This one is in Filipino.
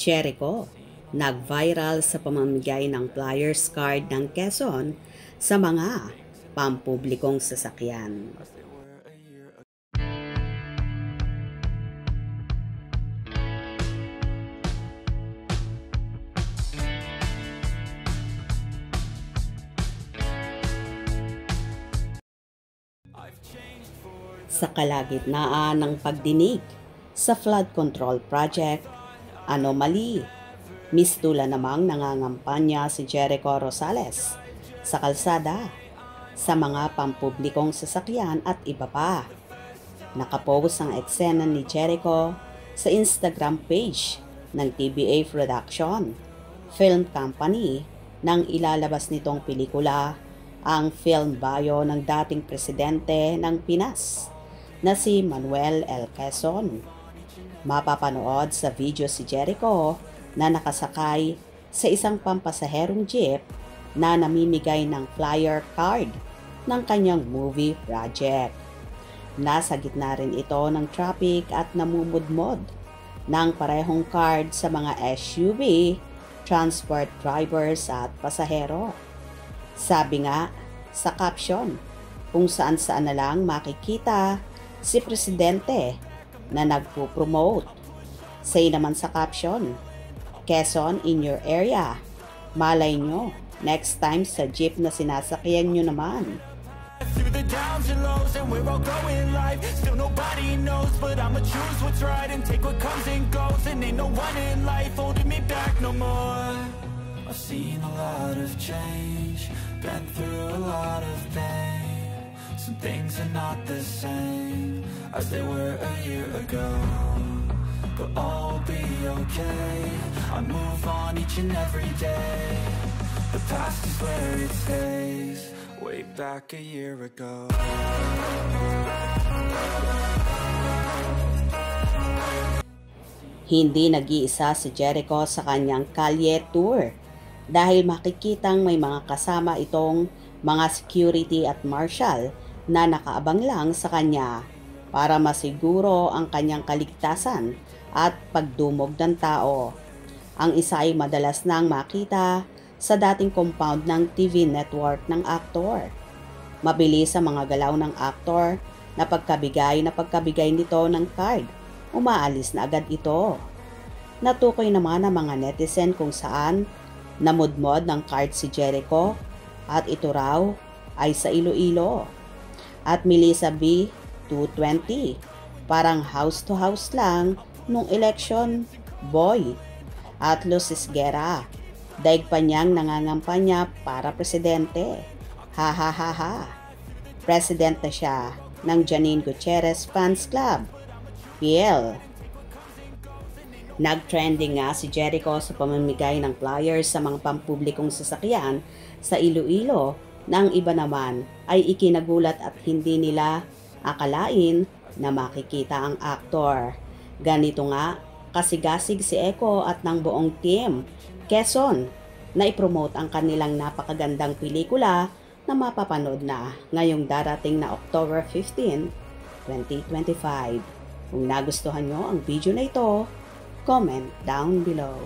Jericho, nag-viral sa pamamigay ng flyers card ng Quezon sa mga pampublikong sasakyan. Sa kalagitnaan ng pagdinig sa flood control project, anomaly, mistula namang nangangampanya si Jericho Rosales sa kalsada, sa mga pampublikong sasakyan at iba pa. Nakapost ang eksena ni Jericho sa Instagram page ng TBA Production, film company, nang ilalabas nitong pelikula ang film bio ng dating presidente ng Pinas na si Manuel L. Quezon. Mapapanood sa video si Jericho na nakasakay sa isang pampasaherong jeep na namimigay ng flyer card ng kanyang movie project. Nasa gitna rin ito ng traffic at namumudmod ng parehong card sa mga SUV, transport drivers at pasahero. Sabi nga sa caption, kung saan-saan na lang makikita si Presidente na nagpo-promote. Say naman sa caption, Quezon in your area. Malay nyo, next time sa jeep na sinasakyan nyo naman. Through the downs and lows and we're all going live. Still nobody knows, but I'ma choose what's right and take what comes and goes. And ain't no one in life holding me back no more. I've seen a lot of change, been through a lot of pain. Some things are not the same as they were a year ago, but all will be okay. I move on each and every day. The past is where it stays, way back a year ago. Hindi nag-iisa si Jericho sa kanyang kalye tour dahil makikitang may mga kasama itong mga security at marshal na nakaabang lang sa kanya para masiguro ang kanyang kaligtasan at pagdumog ng tao. Ang isa ay madalas nang makita sa dating compound ng TV network ng aktor. Mabilis sa mga galaw ng aktor na pagkabigay nito ng card, umaalis na agad ito. Natukoy naman ang mga netizen kung saan namudmod ng card si Jericho at ito raw ay sa Iloilo. At Melissa B. 220, parang house to house lang nung election boy. At Lucis Guerra, daig pa niyang nangangampanya para presidente. Ha ha ha ha. President na siya ng Janine Gutierrez Fans Club, PL. Nag-trending nga si Jericho sa pamamigay ng flyers sa mga pampublikong sasakyan sa Iloilo, nang iba naman ay ikinagulat at hindi nila akalain na makikita ang aktor. Ganito nga kasigasig si Eko at ng buong team Quezon na ipromote ang kanilang napakagandang pelikula na mapapanood na ngayong darating na October 15, 2025. Kung nagustuhan nyo ang video na ito, comment down below.